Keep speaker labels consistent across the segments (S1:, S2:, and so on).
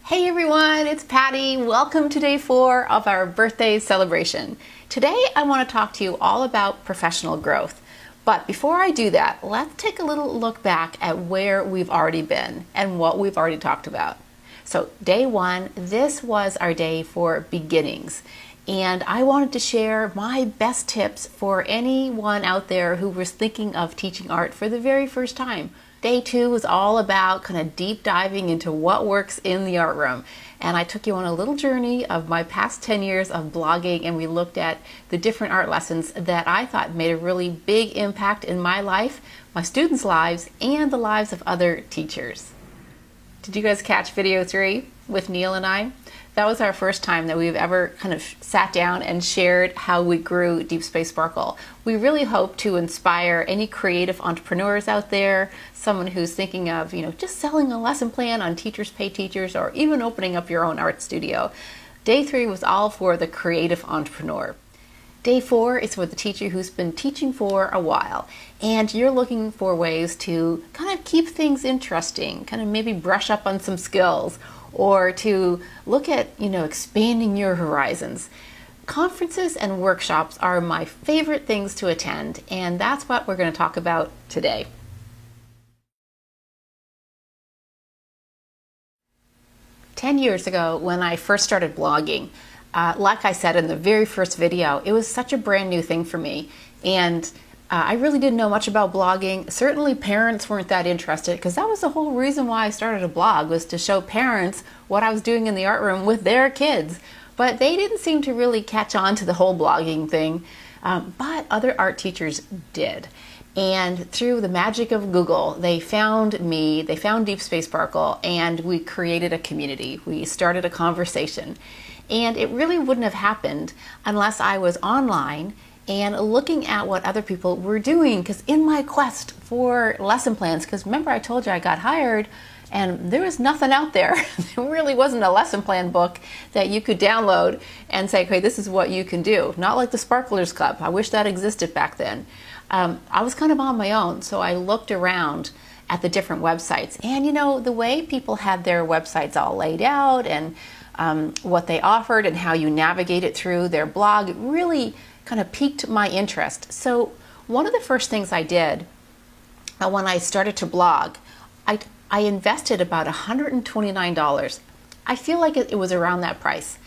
S1: Hey everyone, it's Patty. Welcome to day 4 of our birthday celebration. Today I want to talk to you all about professional growth. But before I do that, let's take a little look back at where we've already been and what we've already talked about. So day 1, this was our day for beginnings. And I wanted to share my best tips for anyone out there who was thinking of teaching art for the very first time. Day 2 was all about kind of deep diving into what works in the art room. And I took you on a little journey of my past 10 years of blogging, and we looked at the different art lessons that I thought made a really big impact in my life, my students' lives, and the lives of other teachers. Did you guys catch video 3 with Neil and I? That was our first time that we've ever kind of sat down and shared how we grew Deep Space Sparkle. We really hope to inspire any creative entrepreneurs out there, someone who's thinking of, just selling a lesson plan on Teachers Pay Teachers, or even opening up your own art studio. Day 3 was all for the creative entrepreneur. Day 4 is for the teacher who's been teaching for a while, and you're looking for ways to kind of keep things interesting, kind of maybe brush up on some skills, or to look at, expanding your horizons. Conferences and workshops are my favorite things to attend, and that's what we're going to talk about today. Ten years ago, when I first started blogging, like I said in the very first video, it was such a brand new thing for me, and I really didn't know much about blogging. Certainly parents weren't that interested, because that was the whole reason why I started a blog, was to show parents what I was doing in the art room with their kids. But they didn't seem to really catch on to the whole blogging thing, but other art teachers did. And through the magic of Google, they found me, they found Deep Space Sparkle, and we created a community. We started a conversation. And it really wouldn't have happened unless I was online and looking at what other people were doing, because in my quest for lesson plans, because remember I told you I got hired and there was nothing out there. There really wasn't a lesson plan book that you could download and say, okay, this is what you can do. Not like the Sparklers Club. I wish that existed back then. I was kind of on my own, so I looked around at the different websites, and the way people had their websites all laid out, and what they offered and how you navigate it through their blog really kind of piqued my interest. So one of the first things I did when I started to blog, I invested about $129. I feel like it was around that price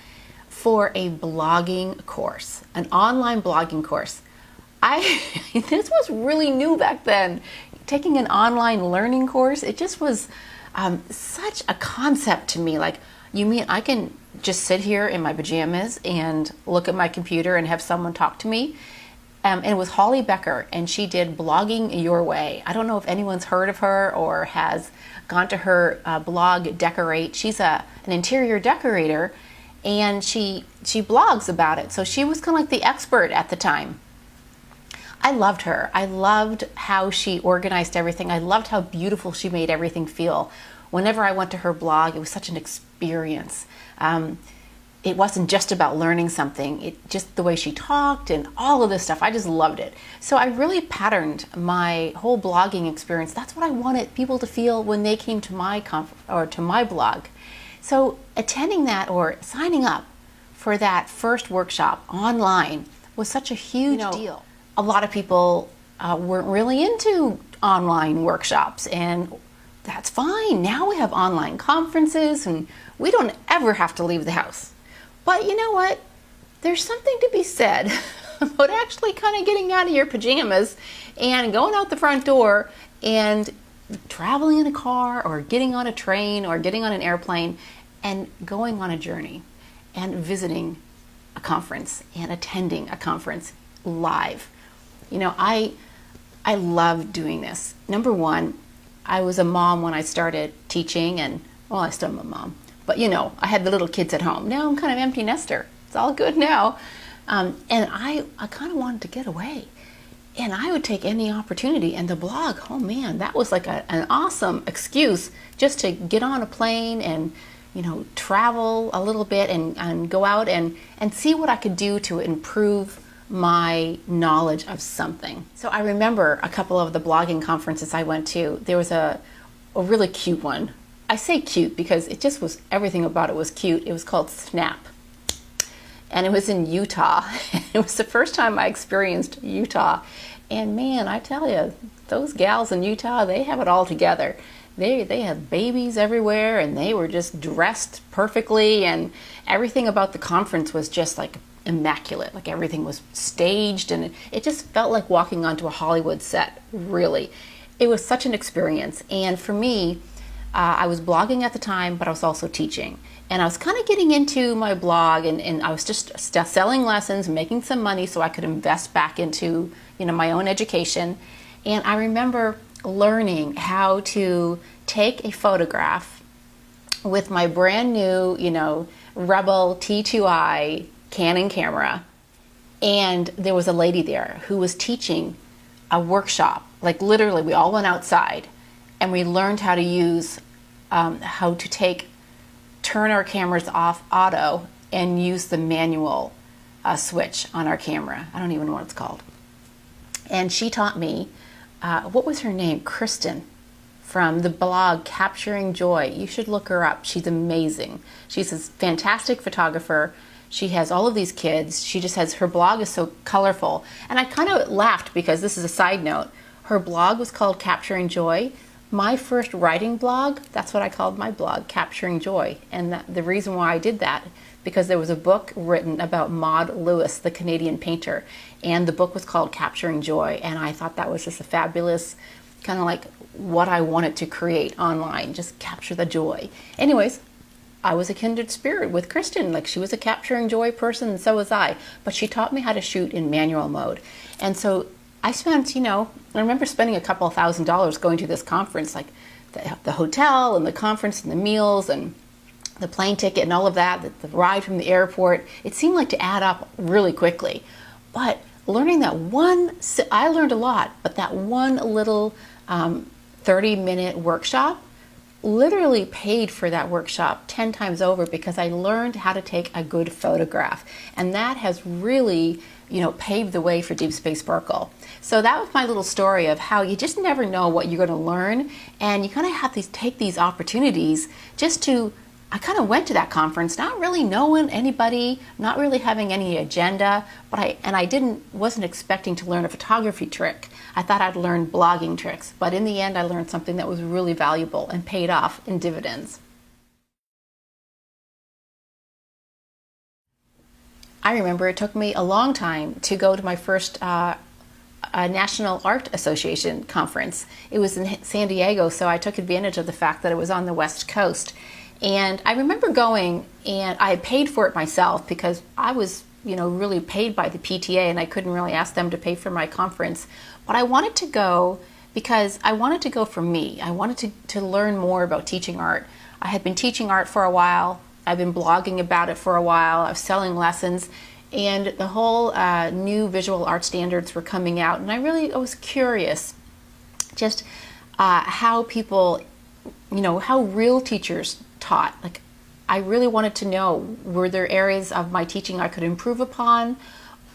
S1: for a blogging course, an online blogging course. This was really new back then. Taking an online learning course, it just was such a concept to me. Like, you mean I can just sit here in my pajamas and look at my computer and have someone talk to me? And it was Holly Becker, and she did Blogging Your Way. I don't know if anyone's heard of her or has gone to her blog, Decorate. She's an interior decorator, and she blogs about it. So she was kind of like the expert at the time. I loved her. I loved how she organized everything. I loved how beautiful she made everything feel. Whenever I went to her blog, it was such an experience. It wasn't just about learning something. It just the way she talked and all of this stuff. I just loved it. So I really patterned my whole blogging experience. That's what I wanted people to feel when they came to my to my blog. So attending that or signing up for that first workshop online was such a huge deal. A lot of people weren't really into online workshops, and that's fine. Now we have online conferences, and we don't ever have to leave the house. But you know what? There's something to be said about actually kind of getting out of your pajamas and going out the front door and traveling in a car or getting on a train or getting on an airplane and going on a journey and visiting a conference and attending a conference live. I love doing this. Number one, I was a mom when I started teaching, and well, I still am a mom, but I had the little kids at home. Now I'm kind of empty nester. It's all good now. And I kind of wanted to get away, and I would take any opportunity. And the blog, oh man, that was like an awesome excuse just to get on a plane and travel a little bit and go out and see what I could do to improve my knowledge of something. So I remember a couple of the blogging conferences I went to. There was a really cute one I say cute because it just was, everything about it was cute. It was called Snap. And it was in Utah. It was the first time I experienced Utah. And man, I tell you, those gals in Utah, they have it all together. They had babies everywhere, and they were just dressed perfectly, and everything about the conference was just like immaculate. Like everything was staged, and it just felt like walking onto a Hollywood set, really. It was such an experience. And for me, I was blogging at the time, but I was also teaching. And I was kind of getting into my blog, and I was just selling lessons, making some money so I could invest back into, my own education. And I remember learning how to take a photograph with my brand new, Rebel T2i Canon camera. And there was a lady there who was teaching a workshop. Like literally, we all went outside and we learned how to use, how to turn our cameras off auto and use the manual switch on our camera. I don't even know what it's called. And she taught me, what was her name? Kristen, from the blog Capturing Joy. You should look her up. She's amazing. She's a fantastic photographer. She has all of these kids. She just has, her blog is so colorful. And I kind of laughed because this is a side note. Her blog was called Capturing Joy. My first writing blog, that's what I called my blog, Capturing Joy. And the reason why I did that, because there was a book written about Maud Lewis, the Canadian painter, and the book was called Capturing Joy. And I thought that was just a fabulous, kind of like what I wanted to create online, just capture the joy. Anyways, I was a kindred spirit with Kristen. Like, she was a Capturing Joy person, and so was I. But she taught me how to shoot in manual mode. And so I spent, I remember spending a couple $1,000 going to this conference, like the hotel and the conference and the meals and the plane ticket and all of that, the ride from the airport. It seemed like to add up really quickly. But learning I learned a lot, but that one little 30-minute workshop literally paid for that workshop 10 times over because I learned how to take a good photograph. And that has really, paved the way for Deep Space Sparkle. So that was my little story of how you just never know what you're going to learn, and you kind of have to take these opportunities I kind of went to that conference not really knowing anybody, not really having any agenda, but I wasn't expecting to learn a photography trick. I thought I'd learn blogging tricks, but in the end I learned something that was really valuable and paid off in dividends. I remember it took me a long time to go to my first National Art Association conference. It was in San Diego, so I took advantage of the fact that it was on the West Coast. And I remember going, and I had paid for it myself because I was, really paid by the PTA, and I couldn't really ask them to pay for my conference. But I wanted to go because I wanted to go for me. I wanted to learn more about teaching art. I had been teaching art for a while. I've been blogging about it for a while. I was selling lessons, and the whole new visual art standards were coming out. And I was curious just how people, how real teachers taught. Like, I really wanted to know, were there areas of my teaching I could improve upon?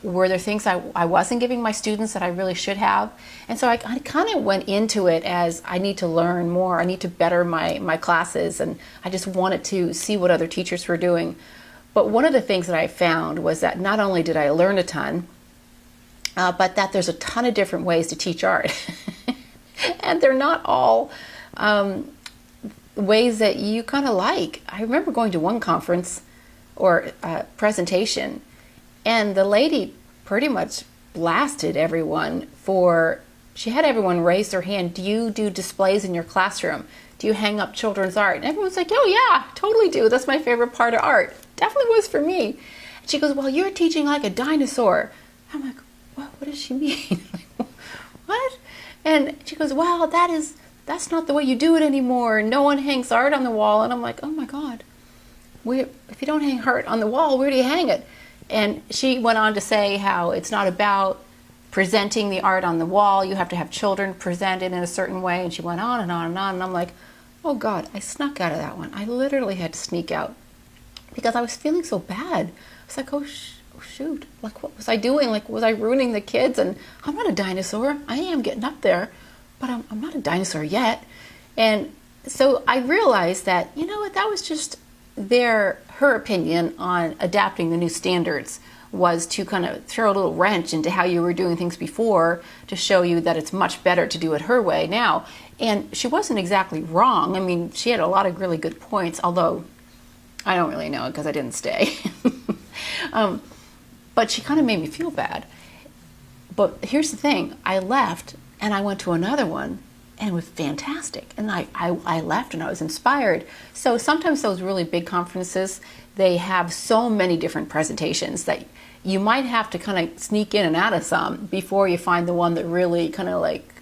S1: Were there things I wasn't giving my students that I really should have? And so I kind of went into it as I need to learn more. I need to better my classes, and I just wanted to see what other teachers were doing. But one of the things that I found was that not only did I learn a ton, but that there's a ton of different ways to teach art. And they're not all ways that you kind of like. I remember going to one conference or presentation, and the lady pretty much blasted everyone she had everyone raise their hand. Do you do displays in your classroom? Do you hang up children's art? And everyone's like, oh yeah, totally do. That's my favorite part of art. Definitely was for me. And she goes, well, you're teaching like a dinosaur. I'm like, what does she mean? Like, what? And she goes, well, that's not the way you do it anymore. No one hangs art on the wall. And I'm like, oh my God, if you don't hang art on the wall, where do you hang it? And she went on to say how it's not about presenting the art on the wall. You have to have children present it in a certain way. And she went on and on and on. And I'm like, oh God, I snuck out of that one. I literally had to sneak out because I was feeling so bad. I was like, oh shoot, like what was I doing? Like, was I ruining the kids? And I'm not a dinosaur. I am getting up there, but I'm not a dinosaur yet. And So I realized that, you know what, that was just her opinion on adapting the new standards was to kind of throw a little wrench into how you were doing things before to show you that it's much better to do it her way now. And she wasn't exactly wrong. I mean, she had a lot of really good points, although I don't really know it because I didn't stay. But she kind of made me feel bad. But here's the thing, I left and I went to another one and it was fantastic. And I left and I was inspired. So sometimes those really big conferences, they have so many different presentations that you might have to kind of sneak in and out of some before you find the one that really kind of like,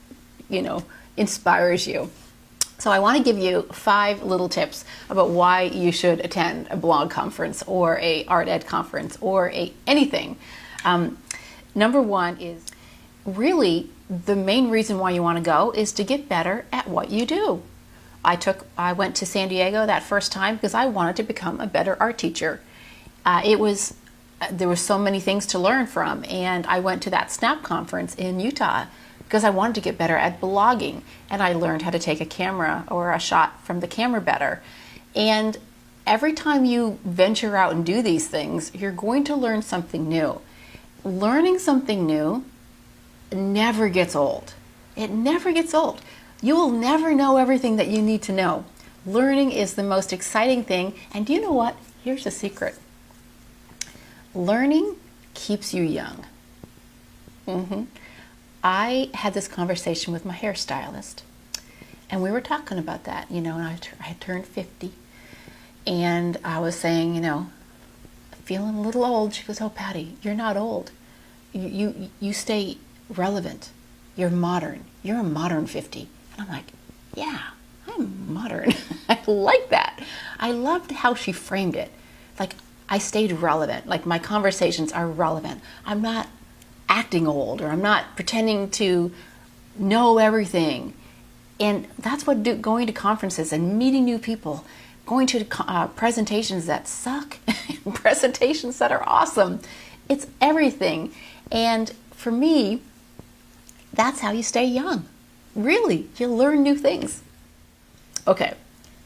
S1: you know, inspires you. So I want to give you 5 little tips about why you should attend a blog conference or a art ed conference or anything. Number 1 is really the main reason why you want to go is to get better at what you do. I went to San Diego that first time because I wanted to become a better art teacher. There were so many things to learn from, and I went to that SNAP conference in Utah because I wanted to get better at blogging, and I learned how to take a camera or a shot from the camera better. And every time you venture out and do these things, you're going to learn something new. Learning something new never gets old. It never gets old. You will never know everything that you need to know. Learning is the most exciting thing, and you know what? Here's the secret. Learning keeps you young. I had this conversation with my hairstylist, and we were talking about that, you know, and I had turned 50, and I was saying, you know, feeling a little old. She goes, "Oh, Patty, you're not old. You stay relevant. You're modern. You're a modern 50." And I'm like, yeah, I'm modern. I like that. I loved how she framed it. Like, I stayed relevant. Like, my conversations are relevant. I'm not acting old, or I'm not pretending to know everything. And that's what going to conferences and meeting new people, going to presentations that suck, presentations that are awesome. It's everything. And for me, that's how you stay young. Really, you learn new things. Okay,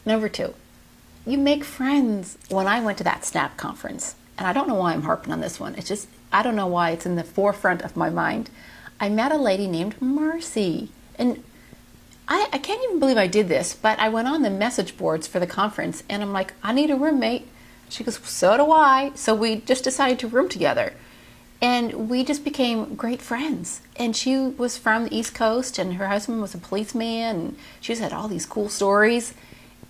S1: number 2, you make friends. When I went to that SNAP conference, and I don't know why I'm harping on this one, it's just, I don't know why it's in the forefront of my mind. I met a lady named Marcy, and I can't even believe I did this, but I went on the message boards for the conference, and I'm like, I need a roommate. She goes, so do I. So we just decided to room together. And we just became great friends. And she was from the East Coast, and her husband was a policeman, and she just had all these cool stories.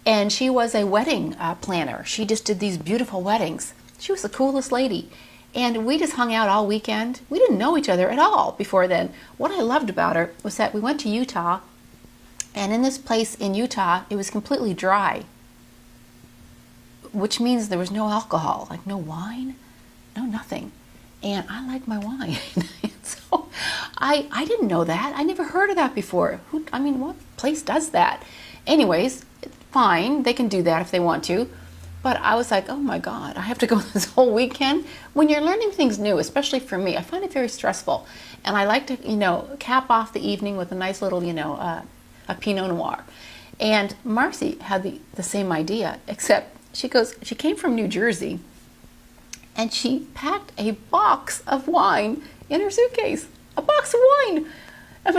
S1: And she was a wedding planner. She just did these beautiful weddings. She was the coolest lady. And we just hung out all weekend. We didn't know each other at all before then. What I loved about her was that we went to Utah, and in this place in Utah, it was completely dry, which means there was no alcohol, like no wine, no nothing. And I like my wine. So I didn't know that. I never heard of that before. What place does that? Anyways, fine, they can do that if they want to. But I was like, oh my God, I have to go this whole weekend? When you're learning things new, especially for me, I find it very stressful. And I like to, cap off the evening with a nice little, a Pinot Noir. And Marcy had the same idea, except she came from New Jersey, and she packed a box of wine in her suitcase. A box of wine. I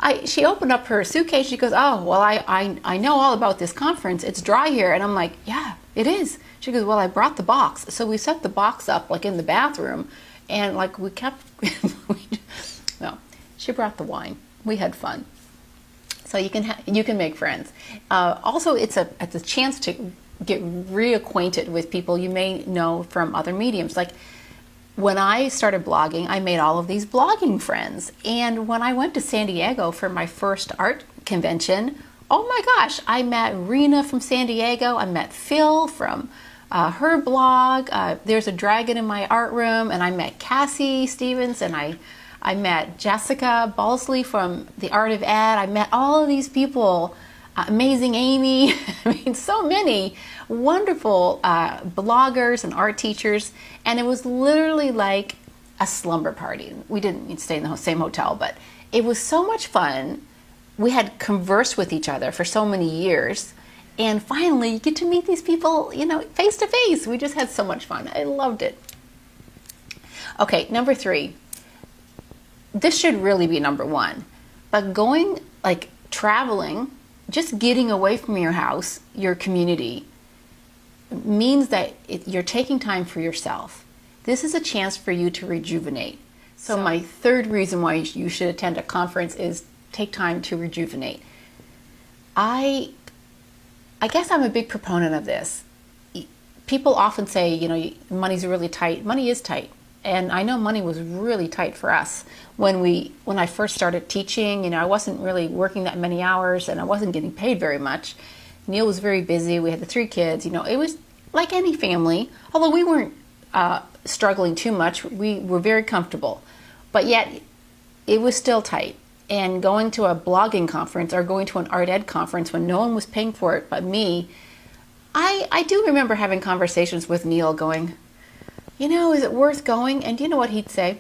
S1: mean, she opened up her suitcase. She goes, oh, well, I know all about this conference. It's dry here. And I'm like, yeah, it is. She goes, well, I brought the box. So we set the box up like in the bathroom, and like we kept, no, she brought the wine. We had fun. So you can make friends. Also, it's a chance to get reacquainted with people you may know from other mediums. Like when I started blogging, I made all of these blogging friends. And when I went to San Diego for my first art convention, oh my gosh, I met Rena from San Diego. I met Phil from her blog. There's a dragon in my art room. And I met Cassie Stevens, and I met Jessica Balsley from The Art of Ed. I met all of these people. Amazing Amy. I mean, so many wonderful bloggers and art teachers. And it was literally like a slumber party. We didn't stay in the same hotel, but it was so much fun. we had conversed with each other for so many years, and finally you get to meet these people, face to face. We just had so much fun. I loved it. Okay, number 3. This should really be number 1. But going, traveling, just getting away from your house, your community, means that you're taking time for yourself. This is a chance for you to rejuvenate. So my 3rd reason why you should attend a conference is take time to rejuvenate. I guess I'm a big proponent of this. People often say, money's really tight. Money is tight. And I know money was really tight for us when I first started teaching. I wasn't really working that many hours, and I wasn't getting paid very much. Neil was very busy. We had the 3 kids. It was like any family, although we weren't struggling too much. We were very comfortable, but yet it was still tight. And going to a blogging conference or going to an art ed conference when no one was paying for it but me, I do remember having conversations with Neil going, is it worth going? And do you know what he'd say?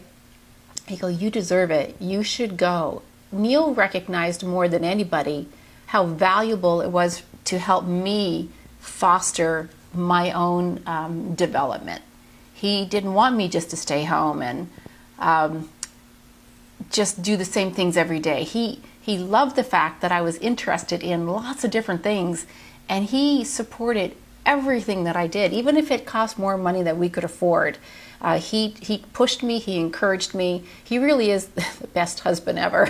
S1: He'd go, you deserve it. You should go. Neil recognized more than anybody how valuable it was to help me foster my own development. He didn't want me just to stay home and just do the same things every day. He loved the fact that I was interested in lots of different things, and he supported everything that I did, even if it cost more money than we could afford. He pushed me, he encouraged me. He really is the best husband ever.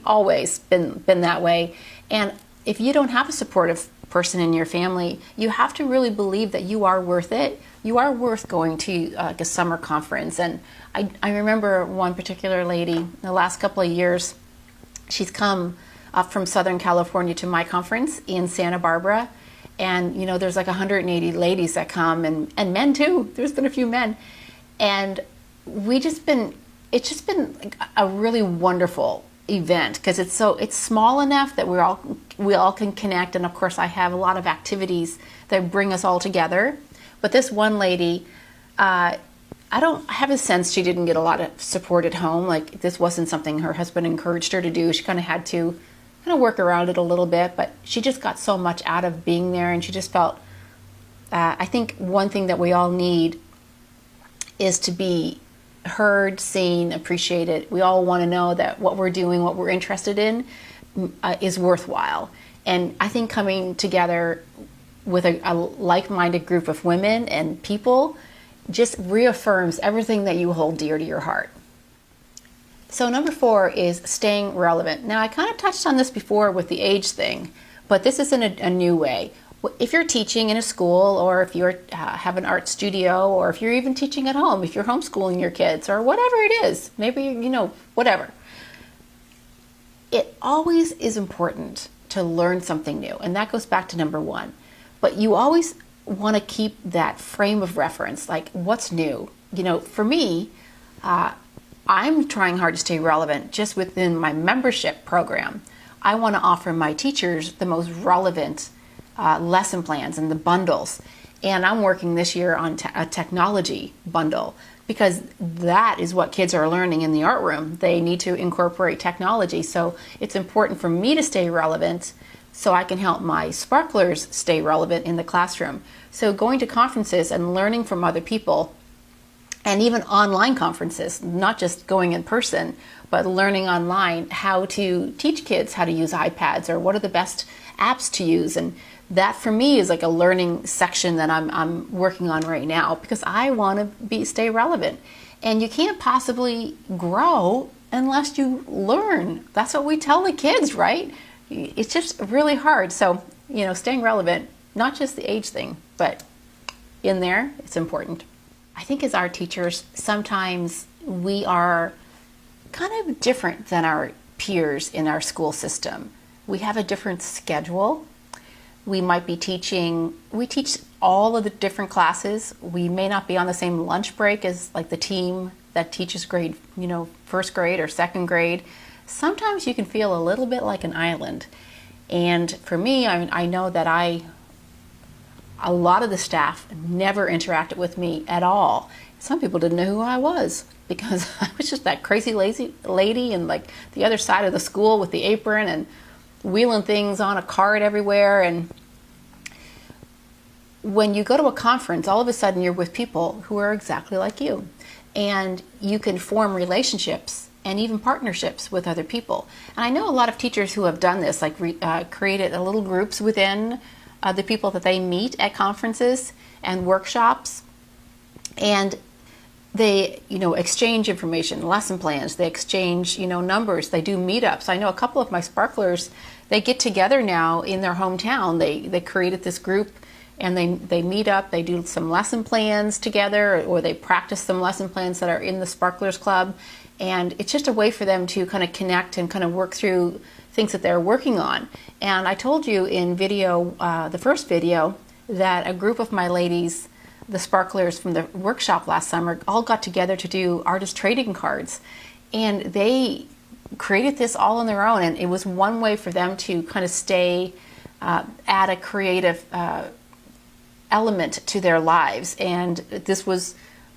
S1: Always been that way. And if you don't have a supportive person in your family, you have to really believe that you are worth it. You are worth going to a summer conference. And I remember one particular lady, the last couple of years, she's come up from Southern California to my conference in Santa Barbara. And, there's 180 ladies that come, and men too. There's been a few men. And it's just been a really wonderful event because it's small enough that we all can connect. And of course, I have a lot of activities that bring us all together. But this one lady, I have a sense she didn't get a lot of support at home. This wasn't something her husband encouraged her to do. She kind of had to work around it a little bit, but she just got so much out of being there, and she just felt, I think one thing that we all need is to be heard, seen, appreciated. We all want to know that what we're doing, what we're interested in, is worthwhile. And I think coming together with a like-minded group of women and people just reaffirms everything that you hold dear to your heart. So number 4 is staying relevant. Now, I kind of touched on this before with the age thing, but this is in a new way. If you're teaching in a school, or if you have an art studio, or if you're even teaching at home, if you're homeschooling your kids, or whatever it is, maybe, whatever. It always is important to learn something new, and that goes back to number 1. But you always want to keep that frame of reference, like what's new. For me, I'm trying hard to stay relevant just within my membership program. I want to offer my teachers the most relevant lesson plans and the bundles. And I'm working this year on a technology bundle because that is what kids are learning in the art room. They need to incorporate technology. So it's important for me to stay relevant so I can help my sparklers stay relevant in the classroom. So going to conferences and learning from other people, and even online conferences, not just going in person, but learning online how to teach kids how to use iPads or what are the best apps to use. And that for me is like a learning section that I'm working on right now because I want to stay relevant. And you can't possibly grow unless you learn. That's what we tell the kids, right? It's just really hard. So, staying relevant, not just the age thing, but in there, it's important. I think as our teachers, sometimes we are kind of different than our peers in our school system. We have a different schedule. We might be we teach all of the different classes. We may not be on the same lunch break as like the team that teaches grade, first grade or second grade. Sometimes you can feel a little bit like an island. And for me, I know that A lot of the staff never interacted with me at all. Some people didn't know who I was because I was just that crazy lazy lady in like the other side of the school with the apron and wheeling things on a cart everywhere. And when you go to a conference, all of a sudden you're with people who are exactly like you, and you can form relationships and even partnerships with other people. And I know a lot of teachers who have done this, like created a little groups within the people that they meet at conferences and workshops, and they, exchange information, lesson plans, they exchange, numbers, they do meetups. I know a couple of my sparklers, they get together now in their hometown. They created this group, and they meet up, they do some lesson plans together, or they practice some lesson plans that are in the Sparklers Club. And it's just a way for them to kind of connect and kind of work through things that they're working on. And I told you in the first video, that a group of my ladies, the sparklers from the workshop last summer, all got together to do artist trading cards. And they created this all on their own. And it was one way for them to kind of stay at a creative element to their lives. And this was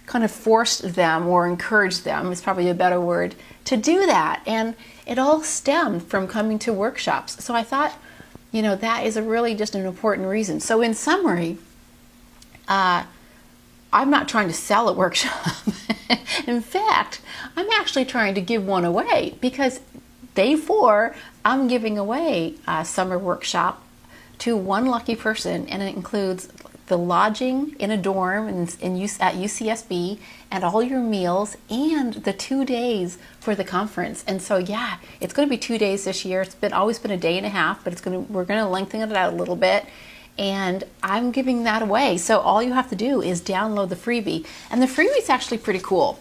S1: kind of forced them, or encouraged them, is probably a better word, to do that. And it all stemmed from coming to workshops. So I thought, that is really just an important reason. So in summary, I'm not trying to sell a workshop. In fact, I'm actually trying to give one away, because day 4, I'm giving away a summer workshop to one lucky person, and it includes the lodging in a dorm at UCSB, and all your meals, and the 2 days for the conference. And so yeah, it's going to be 2 days this year. It's always been a day and a half, but we're going to lengthen it out a little bit, and I'm giving that away. So all you have to do is download the freebie, and the freebie is actually pretty cool.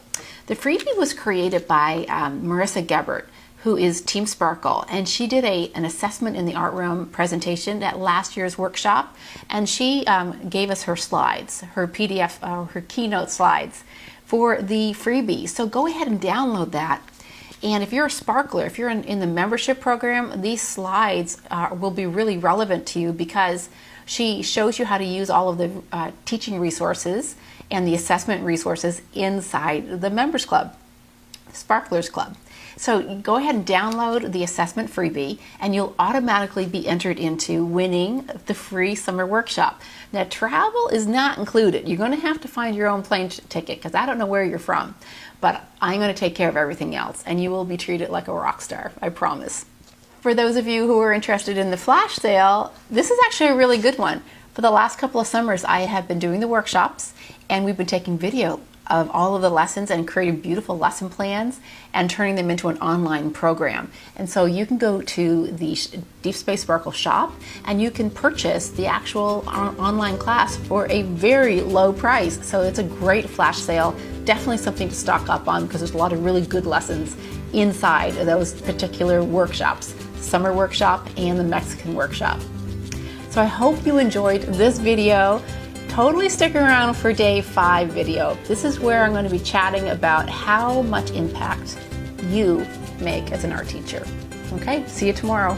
S1: The freebie was created by Marissa Gebert, who is Team Sparkle, and she did an assessment in the art room presentation at last year's workshop, and she gave us her slides, her PDF, her keynote slides for the freebie. So go ahead and download that. And if you're a sparkler, if you're in the membership program, these slides will be really relevant to you, because she shows you how to use all of the teaching resources and the assessment resources inside the Members Club, Sparklers Club. So go ahead and download the assessment freebie, and you'll automatically be entered into winning the free summer workshop. Now, travel is not included. You're going to have to find your own plane ticket, because I don't know where you're from, but I'm going to take care of everything else, and you will be treated like a rock star, I promise. For those of you who are interested in the flash sale, this is actually a really good one. For the last couple of summers, I have been doing the workshops, and we've been taking video of all of the lessons and creating beautiful lesson plans and turning them into an online program. And so you can go to the Deep Space Sparkle shop, and you can purchase the actual online class for a very low price. So it's a great flash sale, definitely something to stock up on, because there's a lot of really good lessons inside of those particular workshops, summer workshop and the Mexican workshop. So I hope you enjoyed this video. Totally stick around for day 5 video. This is where I'm going to be chatting about how much impact you make as an art teacher. Okay, see you tomorrow.